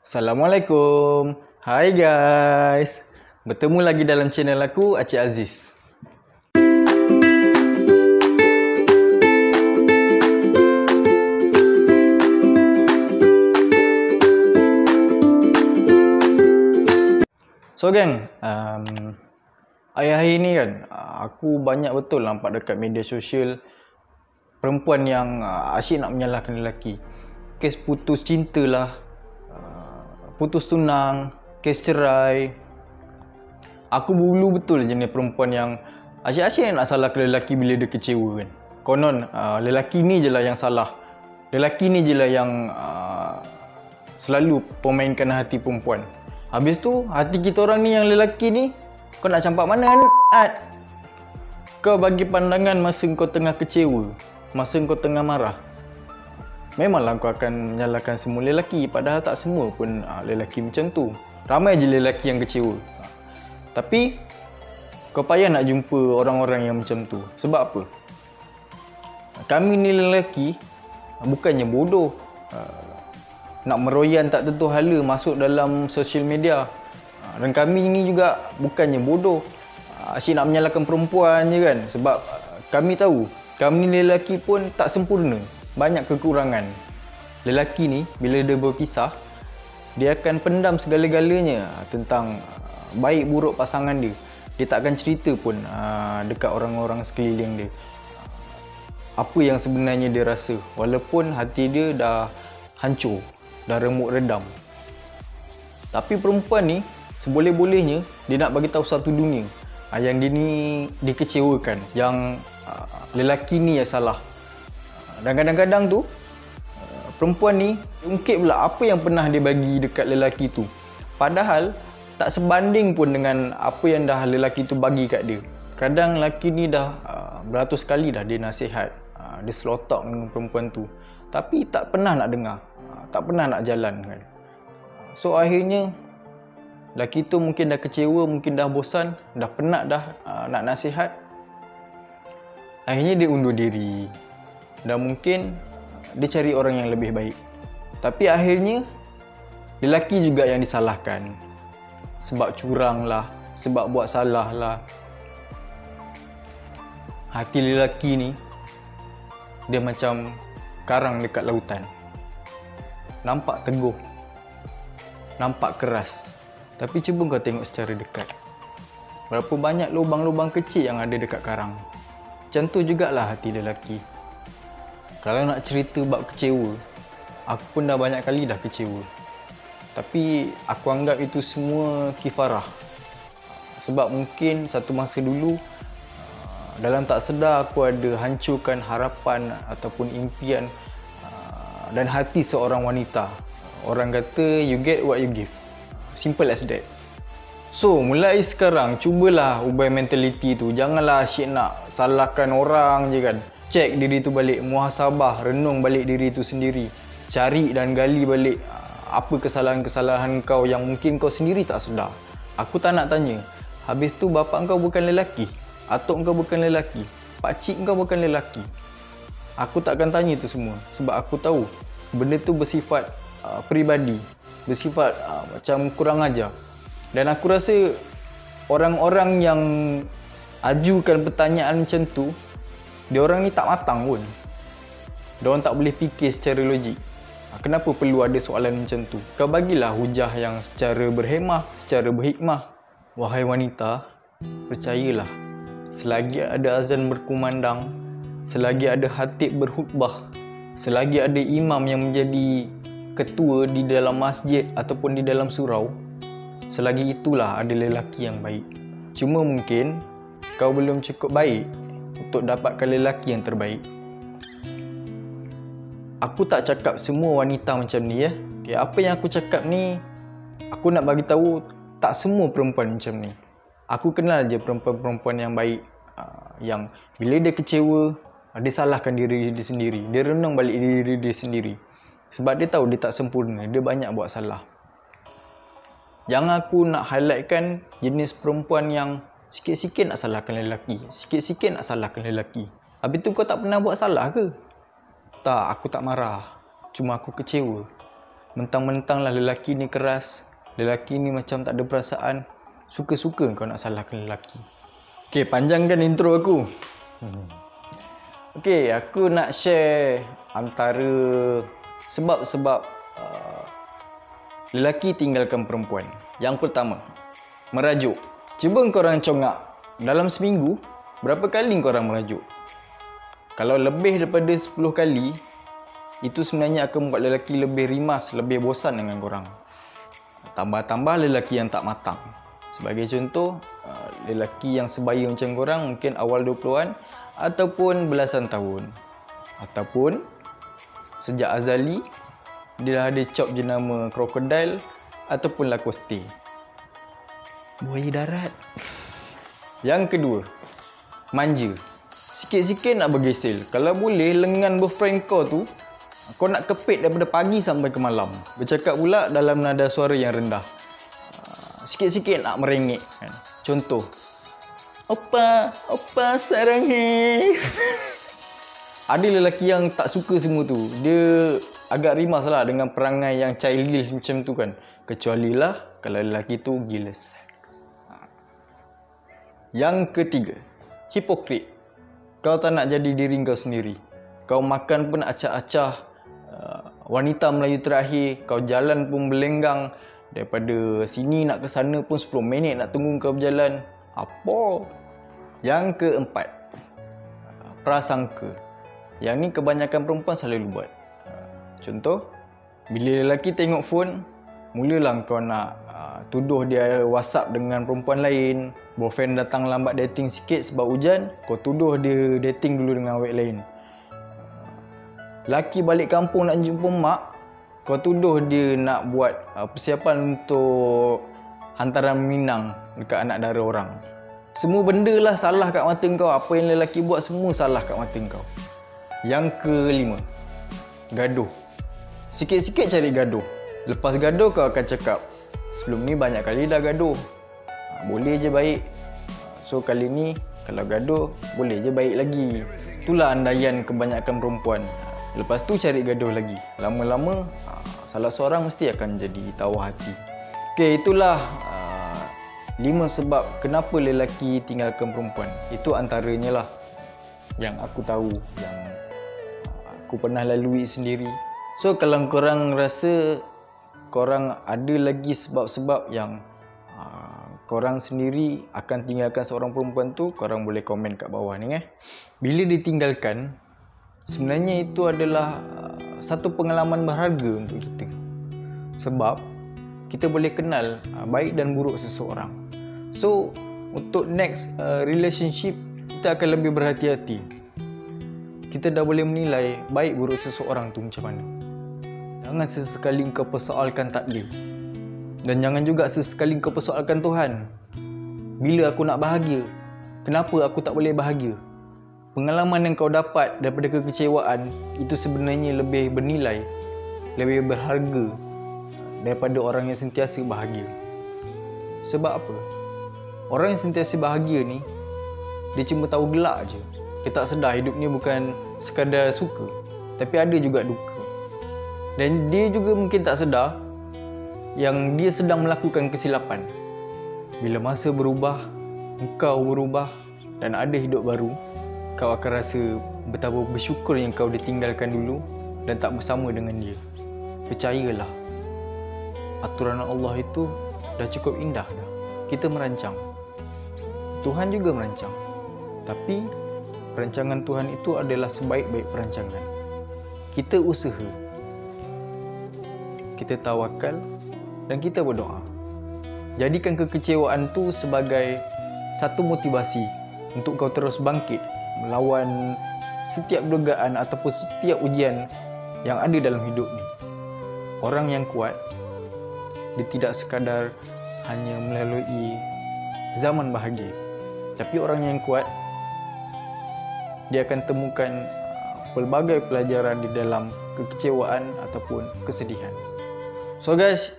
Assalamualaikum. Hai guys. Bertemu lagi dalam channel aku, Acik Aziz. So geng, akhir-akhir ni kan aku banyak betul nampak dekat media sosial perempuan yang asyik nak menyalahkan lelaki. Kes putus cinta lah, putus tunang, kes cerai. Aku dulu betul jenis perempuan yang asyik-asyik nak salahkan lelaki bila dia kecewa kan. Konon lelaki ni je lah yang salah. Lelaki ni je lah yang selalu pemainkan hati perempuan. Habis tu hati kita orang ni yang lelaki ni, kau nak campak mana Ad? Kau bagi pandangan masa kau tengah kecewa, masa kau tengah marah. Memanglah kau akan menyalahkan semua lelaki, padahal tak semua pun lelaki macam tu. Ramai je lelaki yang kecewa. Tapi kau payah nak jumpa orang-orang yang macam tu. Sebab apa? Kami ni lelaki bukannya bodoh. Nak meroyan tak tentu hala masuk dalam sosial media. Dan kami ni juga bukannya bodoh. Asyik nak menyalahkan perempuan je kan. Sebab kami tahu kami ni lelaki pun tak sempurna. Banyak kekurangan. Lelaki ni bila dia berpisah, dia akan pendam segala-galanya tentang baik buruk pasangan dia. Dia tak akan cerita pun dekat orang-orang sekeliling dia apa yang sebenarnya dia rasa, walaupun hati dia dah hancur, dah remuk redam. Tapi perempuan ni seboleh-bolehnya dia nak bagi tahu satu dunia yang dia ni dikecewakan, yang lelaki ni yang salah. Dan kadang-kadang tu perempuan ni ungkit pula apa yang pernah dia bagi dekat lelaki tu, padahal tak sebanding pun dengan apa yang dah lelaki tu bagi kat dia. Kadang lelaki ni dah beratus kali dah dia nasihat, dia selotok dengan perempuan tu, tapi tak pernah nak dengar, tak pernah nak jalan kan. So akhirnya lelaki tu mungkin dah kecewa, mungkin dah bosan, dah penat dah nak nasihat. Akhirnya dia undur diri. Dan mungkin dia cari orang yang lebih baik. Tapi akhirnya lelaki juga yang disalahkan. Sebab curang lah, sebab buat salah lah. Hati lelaki ni dia macam karang dekat lautan. Nampak teguh, nampak keras, tapi cuba kau tengok secara dekat, berapa banyak lubang-lubang kecil yang ada dekat karang. Macam tu jugalah hati lelaki. Kalau nak cerita bab kecewa, aku pun dah banyak kali dah kecewa. Tapi aku anggap itu semua kifarah. Sebab mungkin satu masa dulu dalam tak sedar aku ada hancurkan harapan ataupun impian dan hati seorang wanita. Orang kata you get what you give. Simple as that. So mulai sekarang cubalah ubah mentaliti tu. Janganlah asyik nak salahkan orang je kan. Cek diri tu balik, muhasabah, renung balik diri tu sendiri. Cari dan gali balik apa kesalahan-kesalahan kau yang mungkin kau sendiri tak sedar. Aku tak nak tanya, habis tu bapak kau bukan lelaki, atuk kau bukan lelaki, pakcik kau bukan lelaki. Aku tak akan tanya tu semua sebab aku tahu benda tu bersifat peribadi, bersifat macam kurang ajar. Dan aku rasa orang-orang yang ajukan pertanyaan macam tu, diorang ni tak matang pun. Diorang tak boleh fikir secara logik. Kenapa perlu ada soalan macam tu? Kau bagilah hujah yang secara berhemah, secara berhikmah. Wahai wanita, percayalah, selagi ada azan berkumandang, selagi ada khatib berkhutbah, selagi ada imam yang menjadi ketua di dalam masjid ataupun di dalam surau, selagi itulah ada lelaki yang baik. Cuma mungkin kau belum cukup baik untuk dapatkan lelaki yang terbaik. Aku tak cakap semua wanita macam ni ya. Okay, apa yang aku cakap ni, aku nak bagi tahu tak semua perempuan macam ni. Aku kenal je perempuan-perempuan yang baik, yang bila dia kecewa, dia salahkan diri dia sendiri. Dia renung balik diri dia sendiri. Sebab dia tahu dia tak sempurna, dia banyak buat salah. Yang aku nak highlightkan jenis perempuan yang sikit-sikit nak salahkan lelaki, sikit-sikit nak salahkan lelaki. Habis tu kau tak pernah buat salah ke? Tak, aku tak marah. Cuma aku kecewa. mentang-mentang lah lelaki ni keras, lelaki ni macam tak ada perasaan, suka-suka kau nak salahkan lelaki. Okay, panjangkan intro aku. Okay, aku nak share antara sebab-sebab lelaki tinggalkan perempuan. Yang pertama, merajuk. Cuba korang congak, dalam seminggu berapa kali korang merajuk? Kalau lebih daripada 10 kali, itu sebenarnya akan membuat lelaki lebih rimas, lebih bosan dengan korang. Tambah-tambah lelaki yang tak matang. Sebagai contoh, lelaki yang sebaya macam korang mungkin awal 20-an ataupun belasan tahun. Ataupun sejak azali dia dah ada chop jenama krokodil ataupun lakoste. Buaya darat. Yang kedua, manja. Sikit-sikit nak bergesel. Kalau boleh, lengan boyfriend kau tu kau nak kepit daripada pagi sampai ke malam. Bercakap pula dalam nada suara yang rendah. Sikit-sikit nak merengek kan. Contoh, Oppa sarang he. Ada lelaki yang tak suka semua tu. Dia agak rimas lah dengan perangai yang childish macam tu kan. Kecuali lah kalau lelaki tu gila seks. Yang ketiga, hipokrit. Kau tak nak jadi diri kau sendiri. Kau makan pun acah-acah. Wanita Melayu terakhir. Kau jalan pun berlenggang. Daripada sini nak ke sana pun 10 minit nak tunggu kau berjalan. Apa? Yang keempat, prasangka. Yang ni kebanyakan perempuan selalu buat. Contoh, bila lelaki tengok phone, mulalah kau nak tuduh dia WhatsApp dengan perempuan lain. Boyfriend datang lambat dating sikit sebab hujan, kau tuduh dia dating dulu dengan awek lain. Laki balik kampung nak jumpa mak, kau tuduh dia nak buat persiapan untuk hantaran Minang dekat anak dara orang. Semua benda lah salah kat mata kau. Apa yang lelaki buat semua salah kat mata kau. Yang kelima, gaduh. Sikit-sikit cari gaduh. Lepas gaduh kau akan cakap, sebelum ni banyak kali dah gaduh, boleh je baik. So kali ni kalau gaduh, boleh je baik lagi. Itulah andaian kebanyakan perempuan. Lepas tu cari gaduh lagi. Lama-lama salah seorang mesti akan jadi tawar hati. Okay, itulah 5 sebab kenapa lelaki tinggalkan perempuan. Itu antaranya lah yang aku tahu, yang aku pernah lalui sendiri. So kalau korang rasa korang ada lagi sebab-sebab yang korang sendiri akan tinggalkan seorang perempuan tu, korang boleh komen kat bawah ni. Bila ditinggalkan, sebenarnya itu adalah satu pengalaman berharga untuk kita. Sebab kita boleh kenal baik dan buruk seseorang. So untuk next relationship, kita akan lebih berhati-hati. Kita dah boleh menilai baik buruk seseorang tu macam mana. Jangan sesekali kau persoalkan takdir. Dan jangan juga sesekali kau persoalkan Tuhan. Bila aku nak bahagia? Kenapa aku tak boleh bahagia? Pengalaman yang kau dapat daripada kekecewaan itu sebenarnya lebih bernilai, lebih berharga daripada orang yang sentiasa bahagia. Sebab apa? Orang yang sentiasa bahagia ni, dia cuma tahu gelak je. Dia tak sedar hidup ni bukan sekadar suka, tapi ada juga duka. Dan dia juga mungkin tak sedar yang dia sedang melakukan kesilapan. Bila masa berubah, engkau berubah dan ada hidup baru, kau akan rasa betapa bersyukur yang kau ditinggalkan dulu dan tak bersama dengan dia. Percayalah, aturan Allah itu dah cukup indah dah. Kita merancang, Tuhan juga merancang. Tapi perancangan Tuhan itu adalah sebaik-baik perancangan. Kita usaha, kita tawakal dan kita berdoa. Jadikan kekecewaan tu sebagai satu motivasi untuk kau terus bangkit melawan setiap dugaan ataupun setiap ujian yang ada dalam hidup ni. Orang yang kuat, dia tidak sekadar hanya melalui zaman bahagia. Tapi orang yang kuat, dia akan temukan pelbagai pelajaran di dalam kekecewaan ataupun kesedihan. So guys,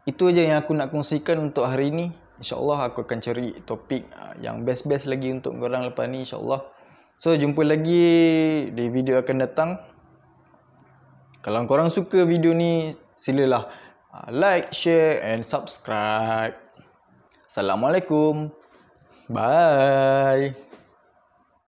itu aja yang aku nak kongsikan untuk hari ini. InsyaAllah aku akan cari topik yang best-best lagi untuk korang lepas ni, insyaAllah. So jumpa lagi di video akan datang. Kalau korang suka video ni, silalah like, share and subscribe. Assalamualaikum. Bye.